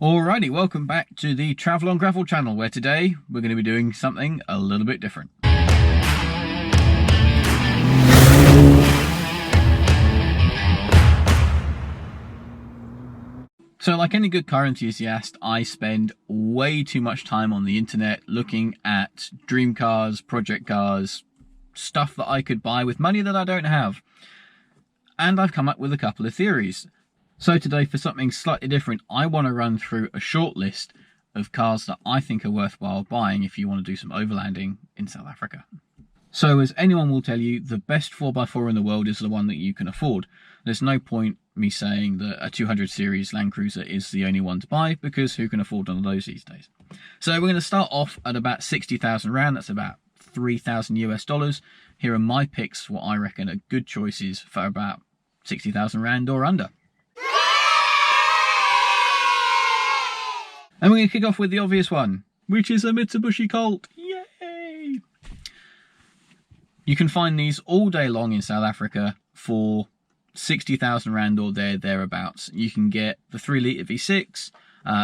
Alrighty, welcome back to the Travel on Gravel channel, where today we're going to be doing something a little bit different. So like any good car enthusiast, I spend way too much time on the internet looking at dream cars, project cars, stuff that I could buy with money that I don't have. And I've come up with a couple of theories. So today, for something slightly different, I want to run through a short list of cars that I think are worthwhile buying if you want to do some overlanding in South Africa. So as anyone will tell you, the best 4x4 in the world is the one that you can afford. There's no point me saying that a 200 series Land Cruiser is the only one to buy, because who can afford one of those these days? So we're going to start off at about 60,000 Rand, that's about 3,000 US dollars. Here are my picks, what I reckon are good choices for about 60,000 Rand or under. And we're going to kick off with the obvious one, which is a Mitsubishi Colt. Yay! You can find these all day long in South Africa for 60,000 Rand or thereabouts. You can get the 3-litre V6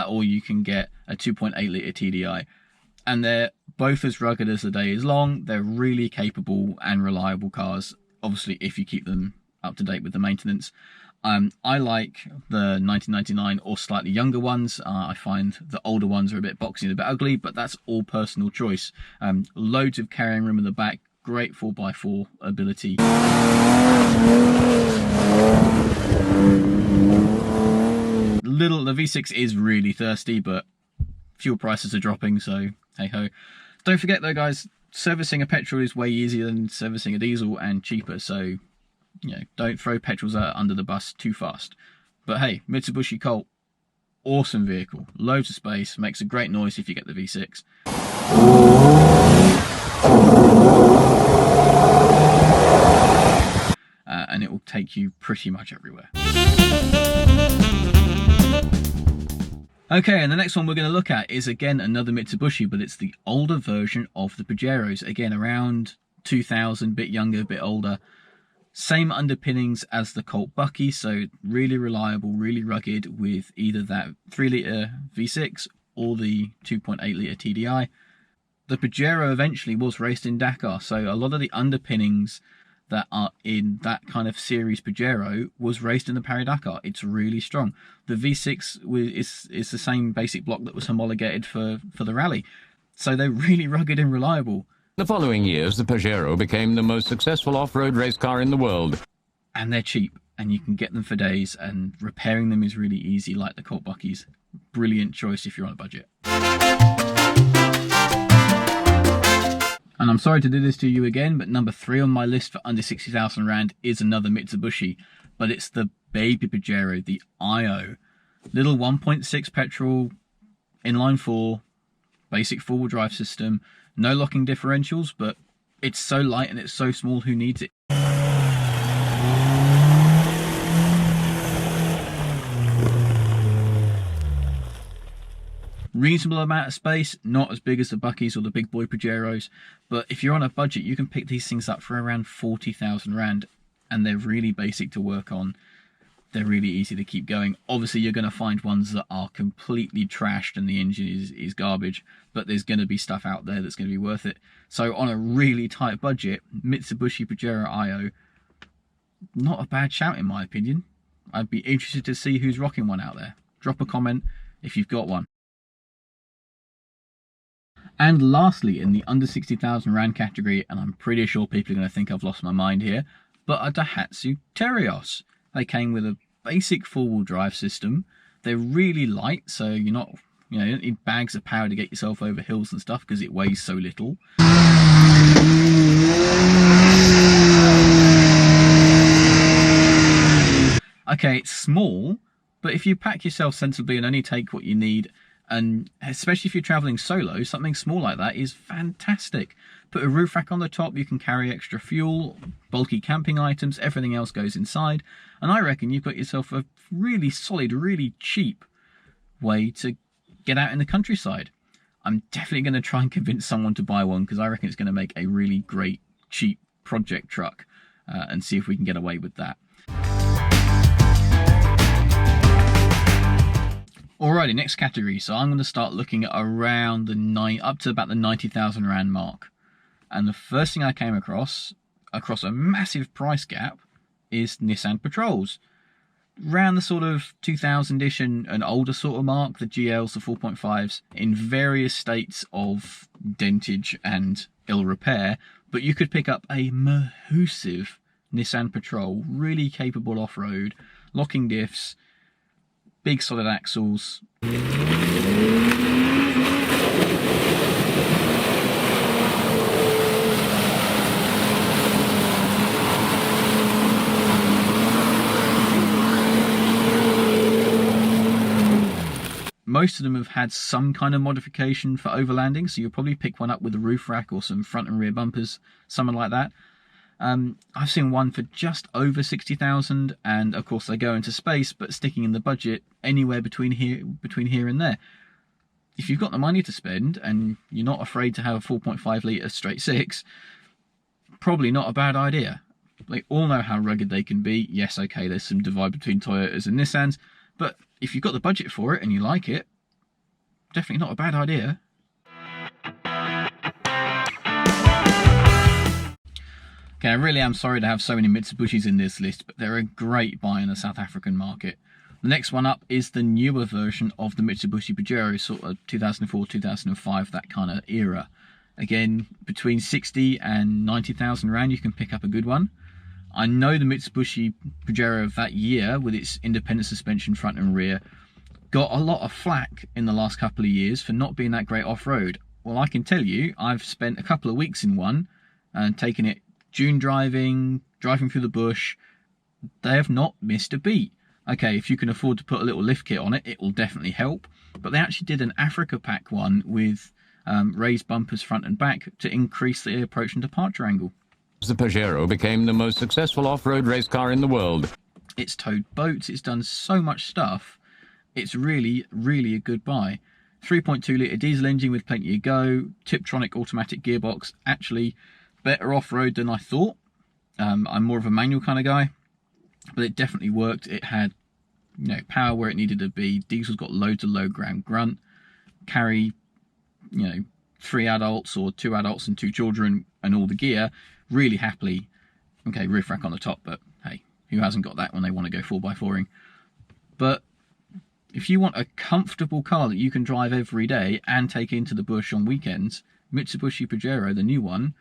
or you can get a 2.8-litre TDI. And they're both as rugged as the day is long. They're really capable and reliable cars, obviously if you keep them up to date with the maintenance. I like the 1999 or slightly younger ones. I find the older ones are a bit boxy and a bit ugly, but that's all personal choice. Loads of carrying room in the back, great 4x4 ability. The V6 is really thirsty, but fuel prices are dropping, so hey ho. Don't forget though guys, servicing a petrol is way easier than servicing a diesel and cheaper, so you know, don't throw petrols out under the bus too fast. But hey, Mitsubishi Colt, awesome vehicle, loads of space, makes a great noise if you get the V6. And it will take you pretty much everywhere. Okay, and the next one we're going to look at is again another Mitsubishi, but it's the older version of the Pajeros. Again, around 2000, bit younger, bit older. Same underpinnings as the Colt Bucky, so really reliable, really rugged with either that 3-litre V6 or the 2.8-litre TDI. The Pajero eventually was raced in Dakar, so a lot of the underpinnings that are in that kind of series Pajero was raced in the Paris-Dakar. It's really strong. The V6 is the same basic block that was homologated for the rally, so they're really rugged and reliable. The following years, the Pajero became the most successful off-road race car in the world. And they're cheap, and you can get them for days, and repairing them is really easy, like the Colt Buckies. Brilliant choice if you're on a budget. And I'm sorry to do this to you again, but number 3 on my list for under 60,000 Rand is another Mitsubishi, but it's the baby Pajero, the IO. Little 1.6 petrol, inline 4, basic 4-wheel drive system. No locking differentials, but it's so light and it's so small, who needs it? Reasonable amount of space, not as big as the Buckies or the big boy Pajeros, but if you're on a budget, you can pick these things up for around 40,000 Rand, and they're really basic to work on. They're really easy to keep going. Obviously, you're going to find ones that are completely trashed and the engine is garbage, but there's going to be stuff out there that's going to be worth it. So on a really tight budget, Mitsubishi Pajero IO, not a bad shout in my opinion. I'd be interested to see who's rocking one out there. Drop a comment if you've got one. And lastly, in the under 60,000 Rand category, and I'm pretty sure people are going to think I've lost my mind here, but a Daihatsu Terios. They came with a basic 4-wheel drive system. They're really light, so you don't need bags of power to get yourself over hills and stuff because it weighs so little. Okay, it's small, but if you pack yourself sensibly and only take what you need, and especially if you're traveling solo, something small like that is fantastic. Put a roof rack on the top, you can carry extra fuel, bulky camping items, everything else goes inside. And I reckon you've got yourself a really solid, really cheap way to get out in the countryside. I'm definitely going to try and convince someone to buy one because I reckon it's going to make a really great, cheap project truck and see if we can get away with that. Alrighty, next category. So I'm going to start looking at around up to about the 90,000 rand mark. And the first thing I came across a massive price gap, is Nissan Patrols. Around the sort of 2000-ish and older sort of mark, the GLs, the 4.5s, in various states of dentage and ill repair, but you could pick up a massive Nissan Patrol, really capable off-road, locking diffs, big solid axles. Most of them have had some kind of modification for overlanding, so you'll probably pick one up with a roof rack or some front and rear bumpers, something like that. I've seen one for just over 60,000, and of course they go into space, but sticking in the budget anywhere between here and there. If you've got the money to spend and you're not afraid to have a 4.5 litre straight six, probably not a bad idea. They all know how rugged they can be. Yes, okay, there's some divide between Toyotas and Nissans, but if you've got the budget for it and you like it, definitely not a bad idea. Okay, I really am sorry to have so many Mitsubishis in this list, but they're a great buy in the South African market. The next one up is the newer version of the Mitsubishi Pajero, sort of 2004, 2005, that kind of era. Again, between 60 and 90,000 rand, you can pick up a good one. I know the Mitsubishi Pajero of that year, with its independent suspension front and rear, got a lot of flack in the last couple of years for not being that great off-road. Well, I can tell you, I've spent a couple of weeks in one and taken it dune driving through the bush. They have not missed a beat. Okay, if you can afford to put a little lift kit on it, it will definitely help. But they actually did an Africa Pack one with raised bumpers front and back to increase the approach and departure angle. The Pajero became the most successful off-road race car in the world. It's towed boats, it's done so much stuff. It's really, really a good buy. 3.2 litre diesel engine with plenty of go, Tiptronic automatic gearbox, actually better off-road than I thought. I'm more of a manual kind of guy, but it definitely worked. It had, power where it needed to be. Diesel's got loads of low ground grunt, carry, 3 adults or 2 adults and 2 children and all the gear really happily. Okay, roof rack on the top, but hey, who hasn't got that when they want to go 4x4ing? But if you want a comfortable car that you can drive every day and take into the bush on weekends, Mitsubishi Pajero, the new one,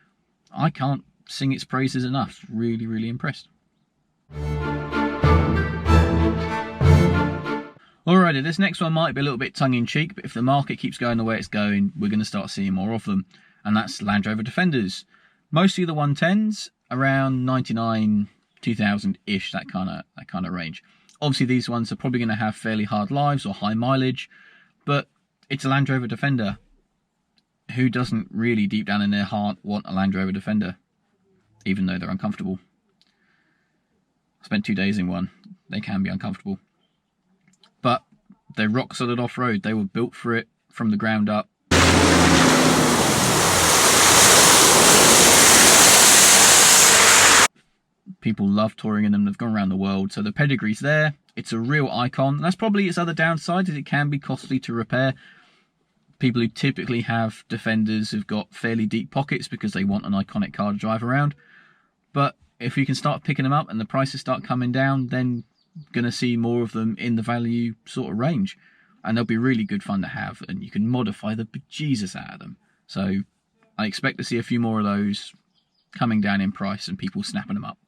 I can't sing its praises enough. Really, really impressed. Alrighty, this next one might be a little bit tongue-in-cheek, but if the market keeps going the way it's going, we're going to start seeing more of them, and that's Landrover Defenders. Mostly the 110s, around 99, 2000-ish, that kind of range. Obviously, these ones are probably going to have fairly hard lives or high mileage, but it's a Landrover Defender. Who doesn't really, deep down in their heart, want a Landrover Defender, even though they're uncomfortable? I spent 2 days in one. They can be uncomfortable. But they're rock solid off-road. They were built for it from the ground up. People love touring in them. They've gone around the world. So the pedigree's there. It's a real icon. And that's probably its other downside, is it can be costly to repair. People who typically have Defenders have got fairly deep pockets because they want an iconic car to drive around. But if you can start picking them up and the prices start coming down, then going to see more of them in the value sort of range. And they'll be really good fun to have, and you can modify the bejesus out of them. So I expect to see a few more of those coming down in price and people snapping them up.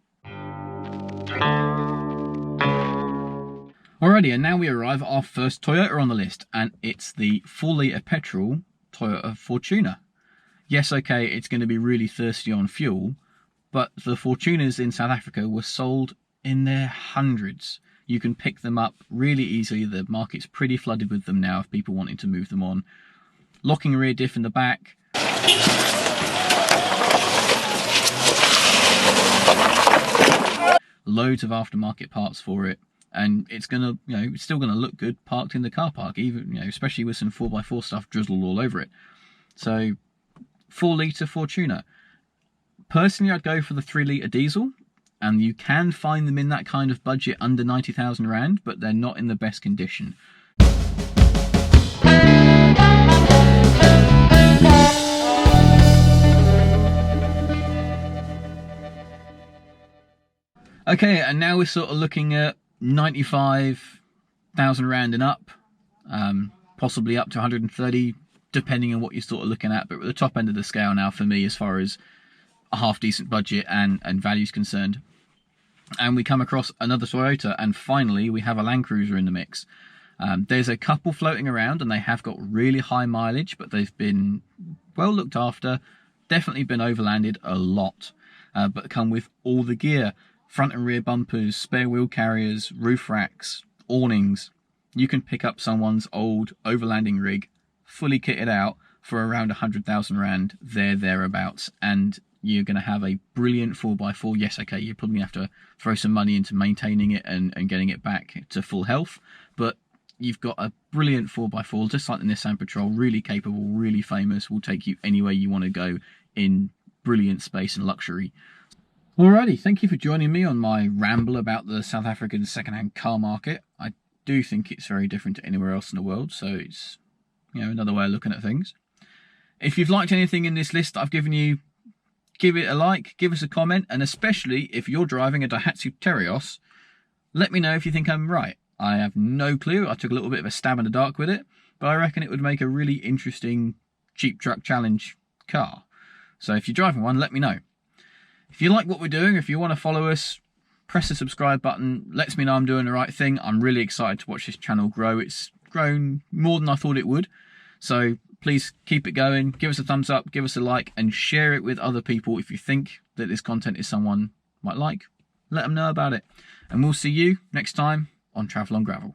Alrighty, and now we arrive at our first Toyota on the list, and it's the 4 litre petrol Toyota Fortuner. Yes, okay, it's going to be really thirsty on fuel, but the Fortuners in South Africa were sold in their hundreds. You can pick them up really easily. The market's pretty flooded with them now of people wanting to move them on. Locking rear diff in the back. Loads of aftermarket parts for it. And it's gonna, it's still gonna look good parked in the car park, even, especially with some 4x4 stuff drizzled all over it. So, 4 litre Fortuner. Personally, I'd go for the 3 litre diesel, and you can find them in that kind of budget under 90,000 rand, but they're not in the best condition. Okay, and now we're sort of looking at 95,000 rand and up, possibly up to 130, depending on what you're sort of looking at. But we're at the top end of the scale now for me as far as a half decent budget and value is concerned. And we come across another Toyota, and finally we have a Land Cruiser in the mix. There's a couple floating around, and they have got really high mileage, but they've been well looked after, definitely been overlanded a lot, but come with all the gear. Front and rear bumpers, spare wheel carriers, roof racks, awnings. You can pick up someone's old overlanding rig, fully kitted out, for around 100,000 rand, thereabouts, and you're going to have a brilliant 4x4. Yes, okay, you're probably going to have to throw some money into maintaining it and getting it back to full health, but you've got a brilliant 4x4, just like the Nissan Patrol, really capable, really famous, will take you anywhere you want to go in brilliant space and luxury. Alrighty, thank you for joining me on my ramble about the South African second-hand car market. I do think it's very different to anywhere else in the world, so it's, you know, another way of looking at things. If you've liked anything in this list I've given you, give it a like, give us a comment, and especially if you're driving a Daihatsu Terios, let me know if you think I'm right. I have no clue. I took a little bit of a stab in the dark with it, but I reckon it would make a really interesting cheap truck challenge car. So if you're driving one, let me know. If you like what we're doing, if you want to follow us, press the subscribe button. Lets me know I'm doing the right thing. I'm really excited to watch this channel grow. It's grown more than I thought it would. So please keep it going. Give us a thumbs up, give us a like, and share it with other people if you think that this content is someone might like. Let them know about it. And we'll see you next time on Travel on Gravel.